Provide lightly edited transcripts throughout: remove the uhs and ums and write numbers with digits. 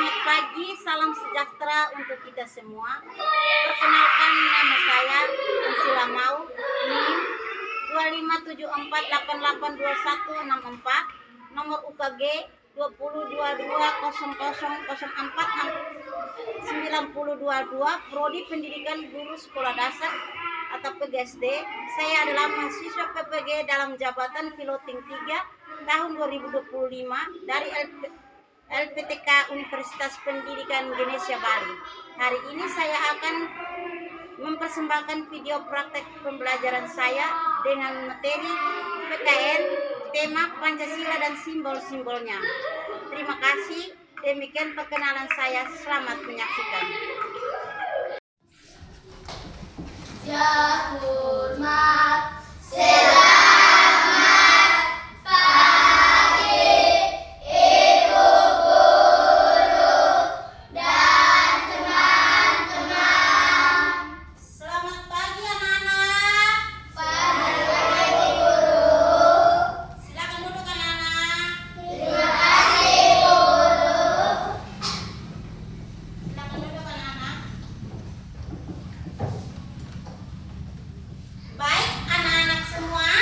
Selamat pagi, salam sejahtera untuk kita semua. Perkenalkan, nama saya Ansila Mau, NIM 2574882164, nomor UKG 2022000492, Prodi Pendidikan Guru Sekolah Dasar atau PGSD. Saya adalah mahasiswa PPG dalam jabatan Piloting 3 tahun 2025 dari LPTK Universitas Pendidikan Indonesia Bali. Hari ini saya akan mempersembahkan video praktek pembelajaran saya dengan materi PKN, tema Pancasila dan simbol-simbolnya. Terima kasih. Demikian perkenalan saya. Selamat menyaksikan. Hormat. Baik anak-anak semua,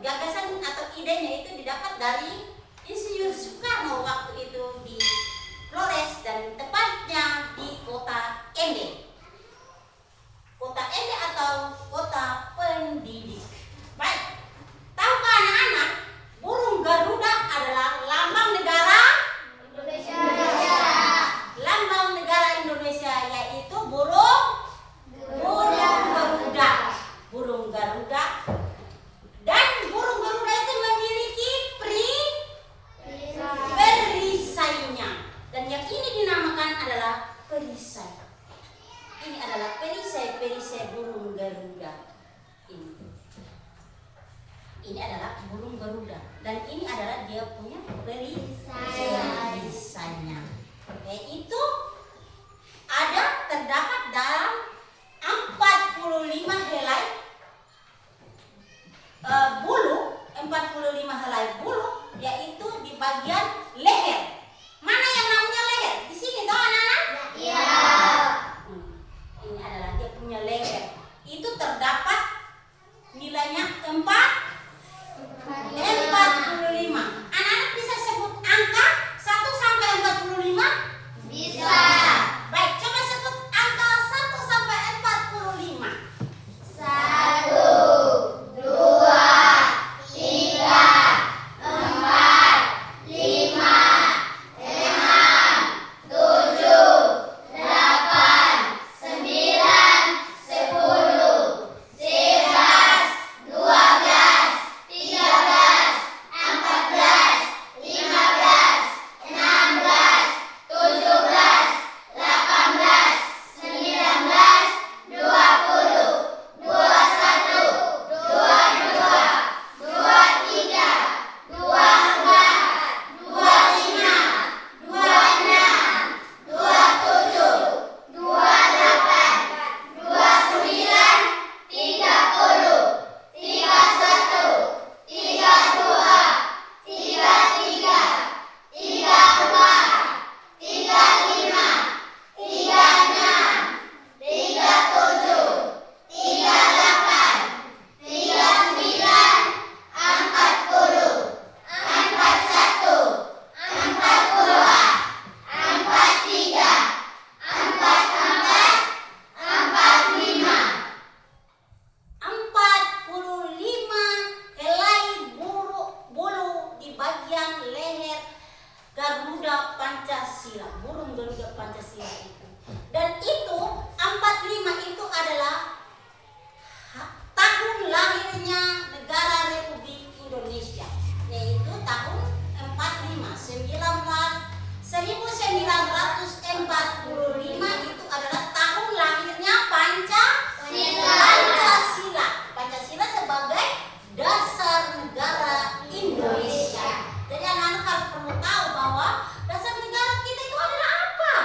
gagasan atau idenya itu didapat dari Insinyur Soekarno waktu itu di Flores dan tepatnya di kota Ende. Kota Ende atau kota pendidik. Baik, tahukah anak-anak burung Garuda adalah lambang negara Indonesia. lambang negara Indonesia, yaitu burung Garuda. Burung Garuda. Dan burung Garuda itu memiliki perisainya. Dan yang ini dinamakan adalah perisai. Ini adalah perisai burung Garuda. Ini adalah burung Garuda. Dan ini adalah dia punya perisainya. Yaitu terdapat dalam 45 helai bulu, 45 helai bulu, yaitu di bagian leher. Mana yang namanya leher? Di sini toh anak-anak? Iya. Ini adalah dia punya leher. Itu terdapat nilainya 45. Anak-anak bisa sebut angka 1 sampai 45? Bisa. Baik, coba sebut angka 1 sampai 45. 1, 2, 3, 4, 5, 6, 7, 8, 9, 10, 11, 12, 13, 14, 15, 16, 17, 18, 19, 20, 21, 22, 23, 24, 25, 26, 27, 28, 29, 30, 31, 32, 33, 34, 35, 36, 37, 38, 39, 40, 41, 42, 43, 44, 45. 45 helai bulu di bagian leher Garuda Pancasila, burung Garuda Pancasila itu. Dan itu 45 itu adalah tahun lahirnya negara Republik Indonesia, yaitu tahun 1945 itu adalah tahun lahirnya Pancasila. Pancasila sebagai dasar negara Indonesia. Jadi anak-anak harus perlu tahu bahwa dasar negara kita itu adalah apa?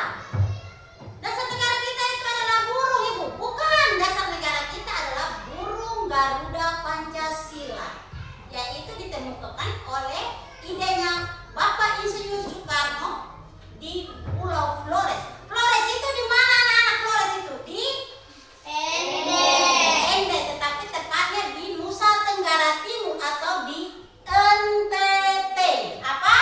Dasar negara kita itu adalah burung, Ibu. Bukan, dasar negara kita adalah burung Garuda Pancasila, yaitu ditemukan oleh idenya Bapak Insinyur Soekarno di Pulau Flores. Flores itu di mana anak-anak? Flores itu di Ende, tetapi tepatnya di Nusa Tenggara Timur atau di NTT. Apa?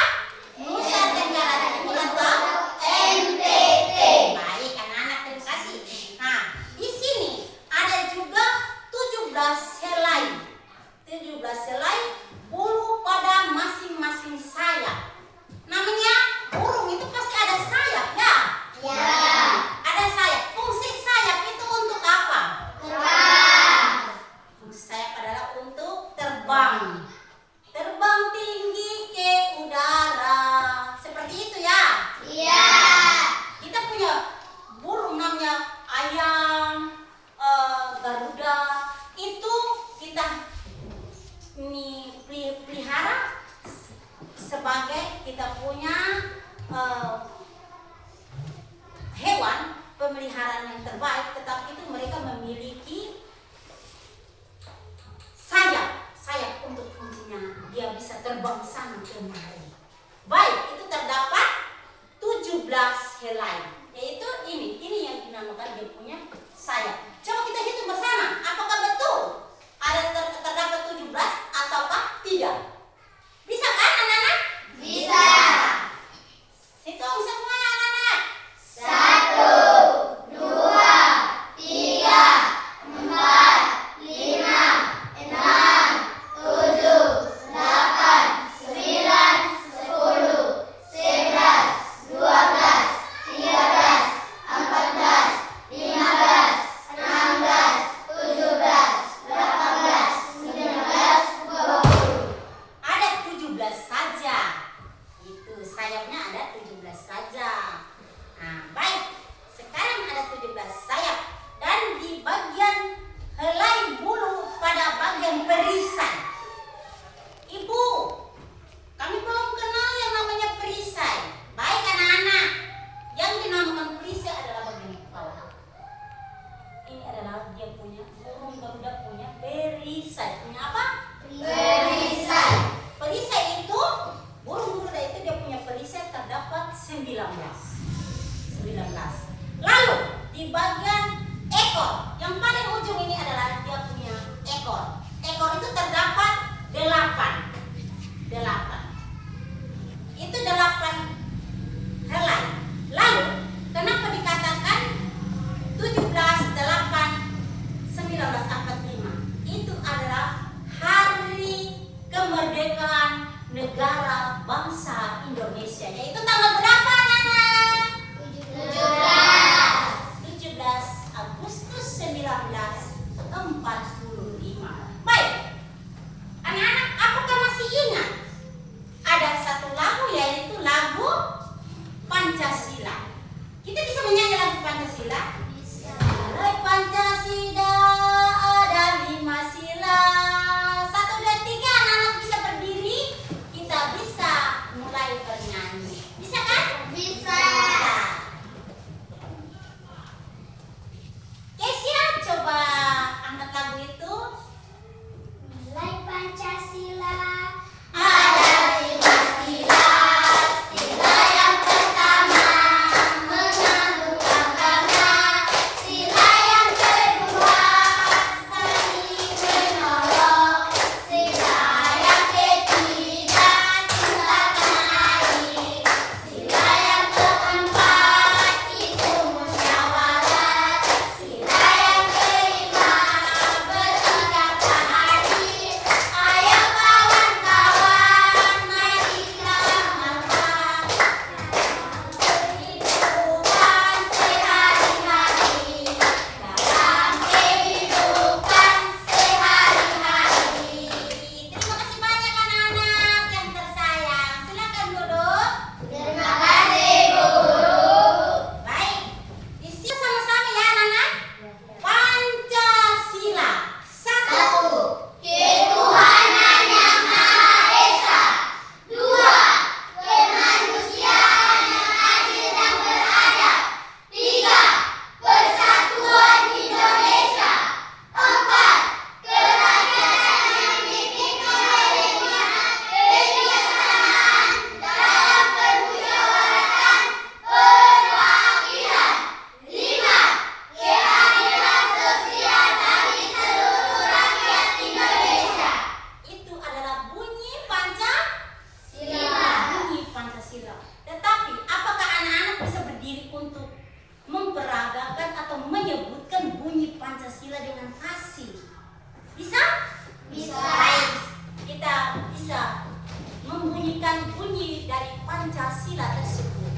Nusa Tenggara Timur atau NTT. Baik anak-anak, terima kasih. Nah, di sini ada juga 17 helai. 17 helai bulu pada masing-masing sayap. Namanya burung itu pasti ada sayap, ya? Ya. Ada sayap. Fungsi sayap itu untuk apa? Terbang. Fungsi sayap adalah untuk terbang. Terbang tinggi ke udara. Seperti itu ya? Iya. Kita punya burung namanya ayam, Garuda. Itu kita pelihara sebagai kita punya hewan pemeliharaan yang terbaik, tetapi itu mereka memiliki sayap untuk fungsinya, dia bisa terbang sana kemari. Baik, itu terdapat 17 helai, yaitu ini yang dinamakan dia punya sayap. Coba kita hitung bersama, apakah betul ada terdapat 17 ataukah kemerdekaan negara bangsa Indonesia, yaitu tanggal berapa, anak-anak? 17 Agustus 1945. Baik, anak-anak, apakah masih ingat ada satu lagu, yaitu lagu Pancasila? Kita bisa menyanyi lagu Pancasila? Nilai Pancasila ada 5 sila. 1, 2, 3, anak-anak bisa berdiri. Kita bisa mulai bernyanyi. Bisa kan? Bisa. Kesia, coba angkat lagu itu. Nilai Pancasila Ada 5 sila. sila yang pertama mengagungkan bangsa, sila yang kedua saling menolong, sila yang ketiga cinta tanah air, sila yang keempat itu musyawarah, sila yang kelima bersikap adil. Ayo kawan-kawan, mari kita amalkan kehidupan sehari-hari, dalam kehidupan sehari-hari. Terima kasih banyak anak-anak yang tersayang. Silakan duduk. Terima kasih guru. Baik, di sini sama-sama ya anak-anak. Pancasila. 1. Ketuhanan yang Maha Esa. 2. Kemanusiaan yang adil dan beradab. 3. Persatuan Indonesia. 4. Kerakyatan yang dipimpin oleh kebijaksanaan dalam permusyawaratan perwakilan. 5. Keadilan sosial bagi seluruh rakyat Indonesia. Itu adalah bunyi Sila. bunyi Pancasila. Tetapi apakah anak-anak bisa berdiri untuk memperagakan atau menyebutkan bunyi Pancasila dengan fasih? Bisa? Bisa. Baik, kita bisa membunyikan bunyi dari Pancasila tersebut.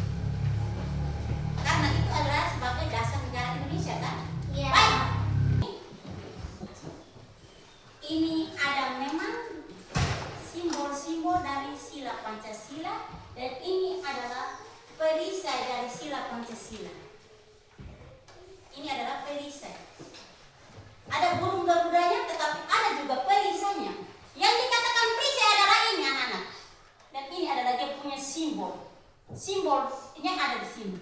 Karena itu adalah sebagai dasar negara Indonesia, kan? Iya. Baik. Ini ada memang simbol-simbol dari sila Pancasila, dan ini adalah perisai dari sila Pancasila. Ini adalah perisai. Ada burung garudanya, tetapi ada juga perisainya. Yang dikatakan perisai adalah ini anak-anak. Dan ini adalah dia punya simbol. Simbolnya ada di sini.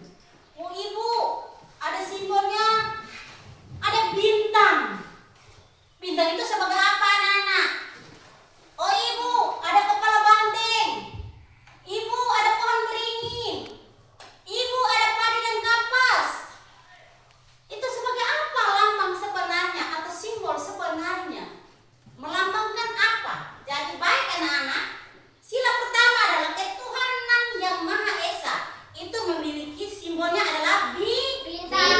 Oh ibu, ada simbolnya. Ada bintang. Bintang itu sebagai apa anak-anak? Oh ibu, ada kepala banteng. Ibu, ada pohon beringin. Ibu, ada padi dan kapas. Itu sebagai apa lambang sebenarnya atau simbol sebenarnya? Melambangkan apa? Jadi baik anak-anak, sila pertama adalah ketuhanan yang Maha Esa. Itu memiliki simbolnya adalah bintang.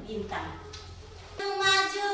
Bintang. Maju.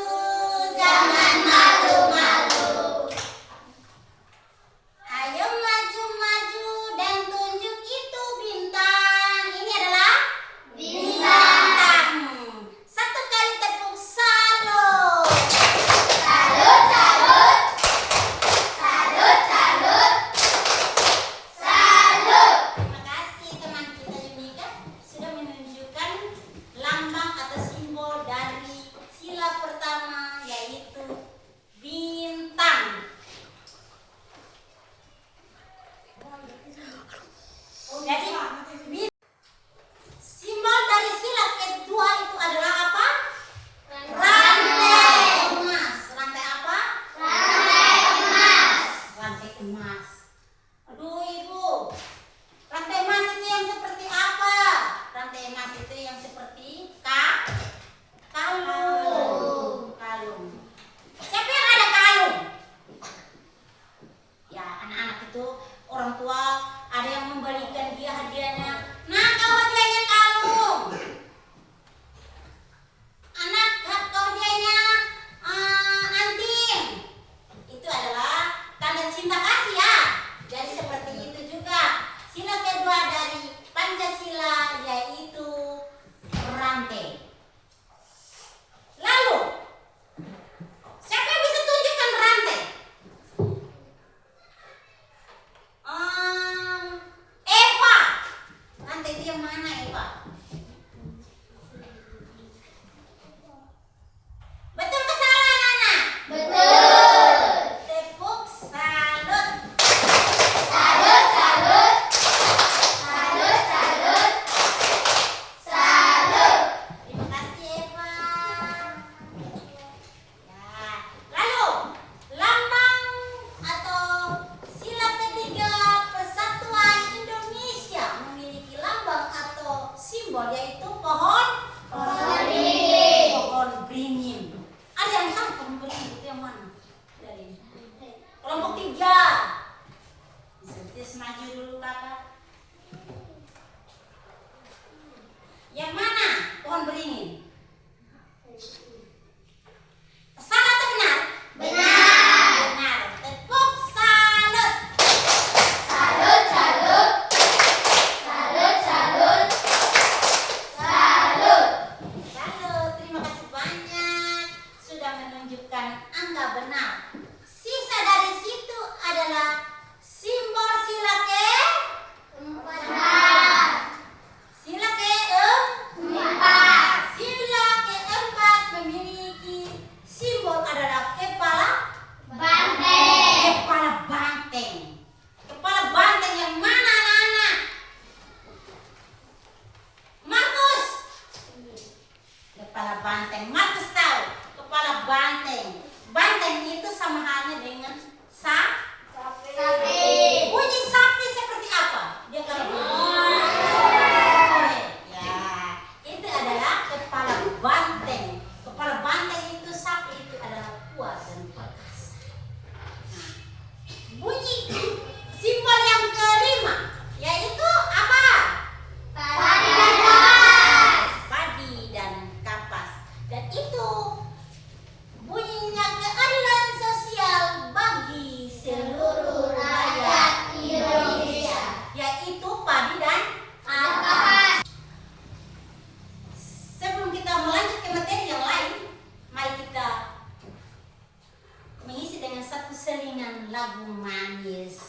dengan lagu manis.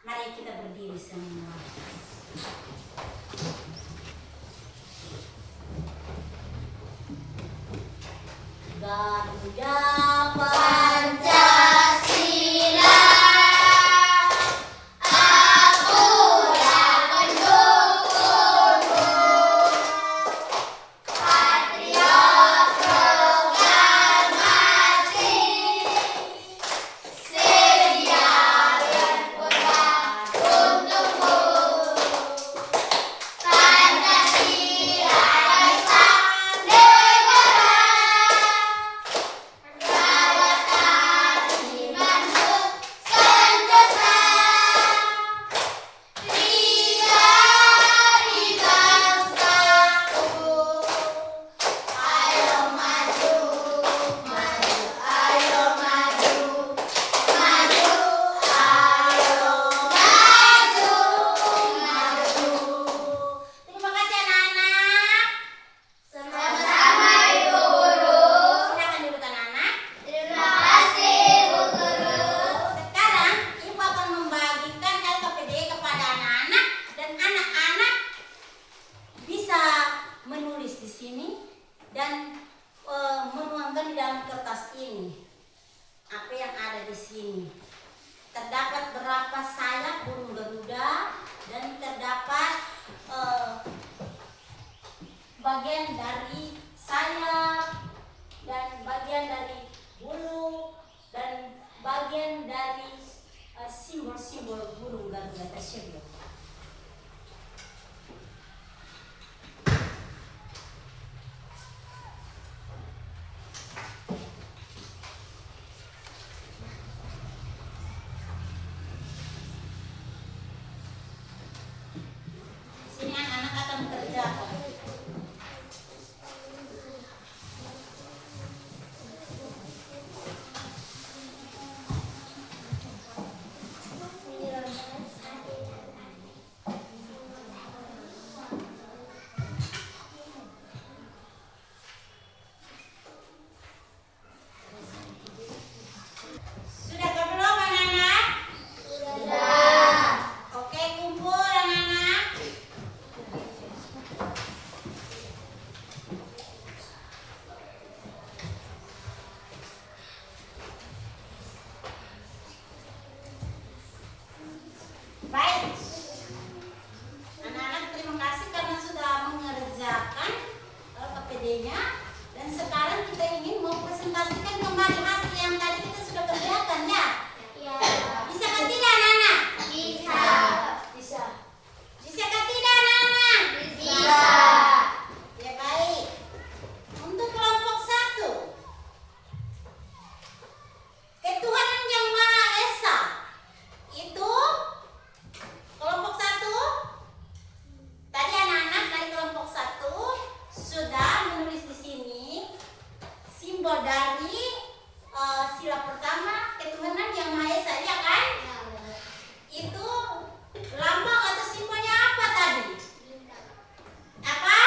Mari kita berdiri semua. Garuda Pancasila, akulah pendukungmu, patriot proklamasi, sedia berkorban untukmu. Pancasila dasar negara, rawatan dibangun sentosa, tiga di bangsaku. Ayo maju, maju, ayo maju, maju, ayo maju, maju. Terima kasih anak-anak. Sama-sama Ibu Guru. Silakan duduk anak-anak. Terima kasih Bu Guru. Sekarang Ibu akan membagikan LKPD kepada anak-anak dan anak-anak bisa menulis di sini dan menuangkan di dalam kertas ini apa yang ada di sini. Terdapat berapa sayap burung garuda dan terdapat bagian dari sayap dan bagian dari bulu dan bagian dari simbol-simbol burung garuda tersebut. Sini anak-anak akan kerjakan. Sudah ke belum anak-anak? Sudah. Oke, kumpul anak-anak. Baik. Anak-anak terima kasih karena sudah mengerjakan LKPD-nya dan sekarang kita ingin mau presentasikan kembali hasil yang tadi kita sudah kerjakan ya. Ya. Bisa kan tidak anak-anak? Bisa. Bisa. Bisa kan tidak anak-anak? Bisa. Ya baik. Untuk kelompok 1. Ketuhanan yang Maha Esa. Itu kelompok 1. Tadi anak-anak dari kelompok 1 sudah menulis di sini simbol dari sila pertama ketuhanan yang Maha Esa, ya kan? Itu lambang atau simbolnya apa tadi? Apa?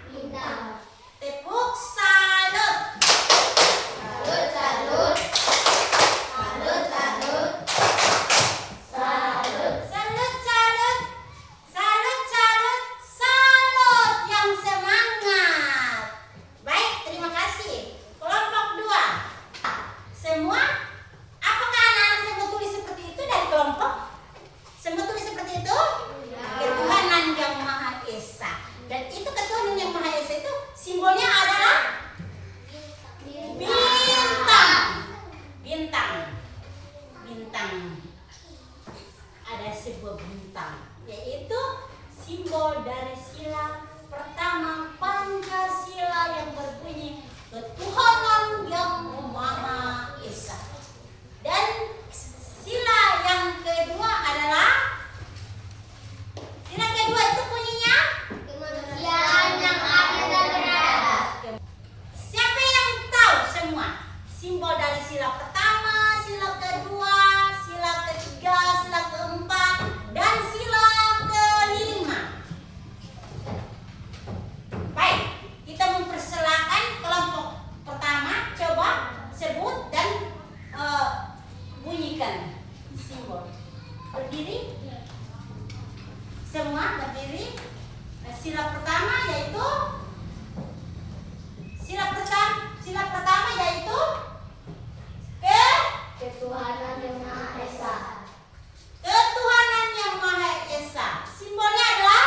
Bintang. Tepuk salut. Salut, salut. Salut, salut. Salut. Salut, salut. Salut, salut. Salut yang semangat. Baik, terima kasih. Kelompok 2. Semua, apakah anak-anak semua tulis seperti itu dari kelompok? Semua tulis seperti itu? Ketuhanan yang Maha Esa. Dan itu ketuhanan yang Maha Esa itu simbolnya adalah bintang. Bintang. Bintang. Ada sebuah bintang, yaitu simbol dari sila pertama Pancasila yang berbunyi ketuhanan yang Maha Esa. Dan sila yang kedua adalah sila kedua itu bunyinya Kemanusiaan yang adil dan beradab. siapa yang tahu semua simbol dari sila pertama, sila kedua, sila ketiga, sila keempat, dan sila kelima. Baik, kita mempersilakan kelompok pertama. Coba bunyikan simbol. Berdiri. Semua berdiri. Sila pertama yaitu Ketuhanan yang Maha Esa. ketuhanan yang Maha Esa. Simbolnya adalah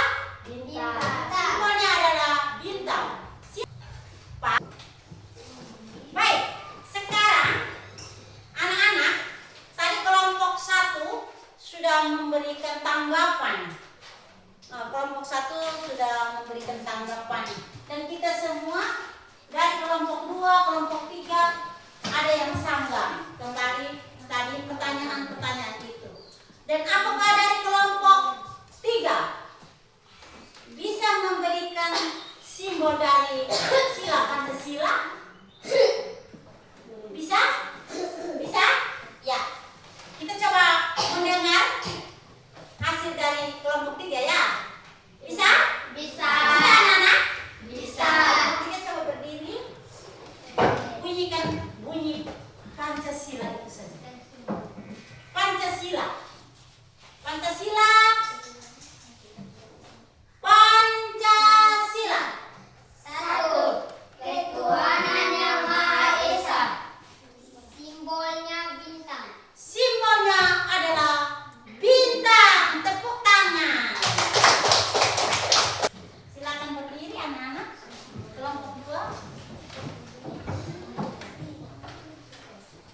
Bintang. simbolnya adalah bintang. Baik, sekarang anak-anak tadi kelompok 1 sudah memberikan tanggapan. Kelompok 1 sudah memberikan tanggapan dan kita semua dari kelompok 2, kelompok 3 ada yang sanggah kembali tadi pertanyaan-pertanyaan itu. Dan apakah dari kelompok 3 bisa memberikan simbol dari sila Pancasila? Bisa? Bisa? Ya. Kita coba mendengar hasil dari kelompok 3 ya. Bisa? Bisa. Bisa anak-anak? Bisa. Kita coba berdiri. Bunyikan bunyi Pancasila itu saja. Pancasila. Pancasila. Pancasila. 1. Ketuhanan yang Maha Esa. Simbolnya bintang. Simbolnya adalah bintang. Tepuk tangan. Silakan berdiri anak-anak. Kelompok 2.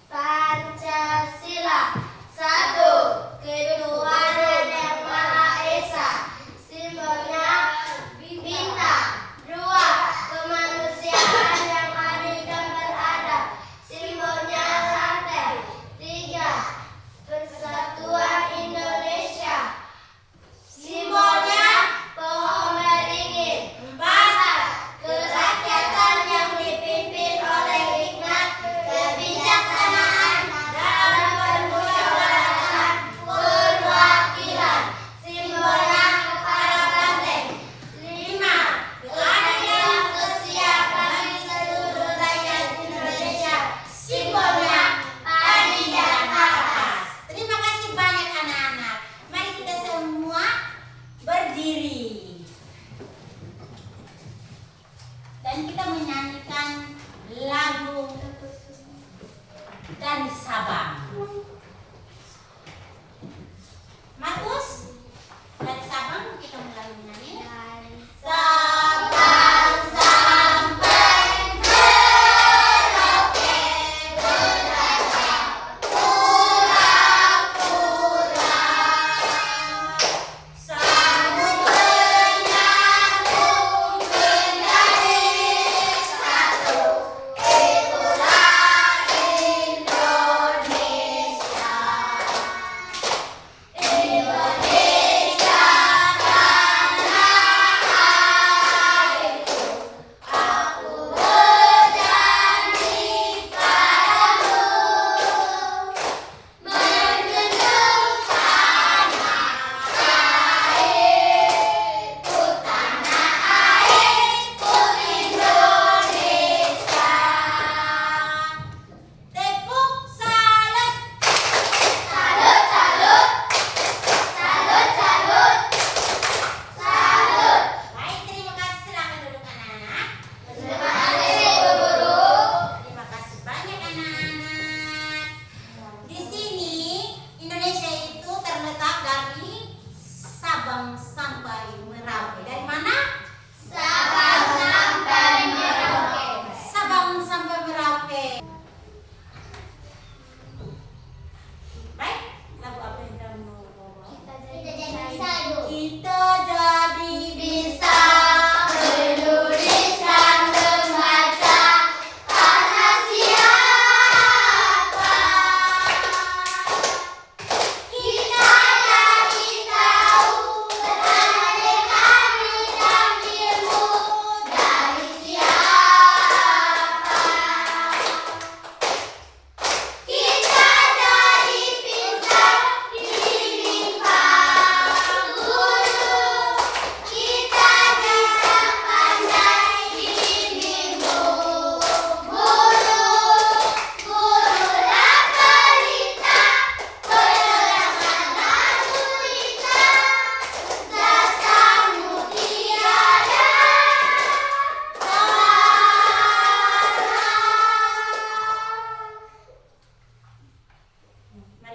Pancasila. 1. Ketuhanan yang Maha Esa. Simbolnya bintang. 2. Kemanusiaan yang adil dan beradab. Simbolnya rantai. 3. Persatuan Indonesia. Simbolnya pohon beringin. 4. Kerakyatan yang dipimpin oleh hikmat, kebijaksanaan dalam permusyawaratan perwakilan. Simbolnya kepala banteng. 5. Keadilan sosial bagi seluruh rakyat Indonesia. Simbolnya padi dan kapas. Terima kasih banyak anak-anak. Mari kita semua berdiri. Dan kita menyanyikan lagu dari Sabang. Markus, dari Sabang kita mulai menyanyi. Sabang sampai Merauke berada pura-pura. Sambut menyambung menjadi satu. Itulah Indonesia. Indonesia tanah airku. Aku berjanji padamu menjunjung tanah airku, tanah airku Indonesia. Tepuk salut. Salut, salut. Salut, salut. Salut. Baik, terima kasih. Silakan duduk anak-anak. Terima kasih, Bu Guru. Terima kasih banyak anak-anak. Di sini Indonesia itu terletak dari Sabang sampai Merauke. Dari mana? Sabang sampai Merauke. Sabang sampai Merauke. Baik, lagu apa yang kamu mau bawa? Kita jadi bisa, Bu. Kita jadi Bisa menulis dan membaca karena siapa? Kita jadi tahu berarti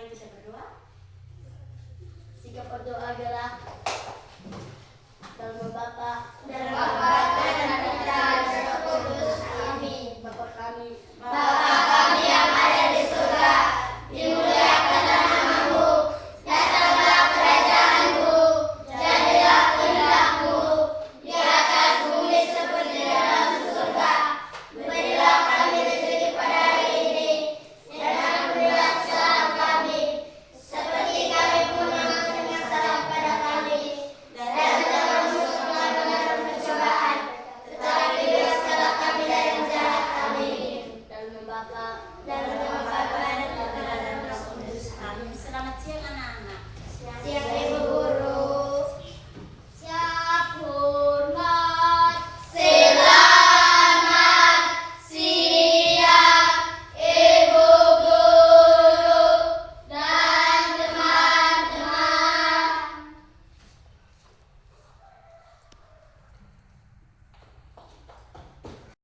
Mari kita berdoa. Sikap berdoa adalah dalam Bapa Dan Bapa dan Putra dan Roh Kudus. Amin. Bapa kami Bapa kami yang ada di surga, dimuliakanlah namamu, datanglah kerajaanmu, jadilah kehendak-Mu di atas bumi seperti di dalam surga. Berilah kami rezeki pada hari ini, dan ampunilah kesalahan kami, seperti kami pun mengampuni yang salah pada kami. Dan jangan masukkan kami dalam pencobaan, tetapi bebaskanlah kami dari yang jahat. Amin. dalam Bapa Dan nama Bapa dan Putra dan Roh Kudus. Amin. Selamat siang anak-anak. siang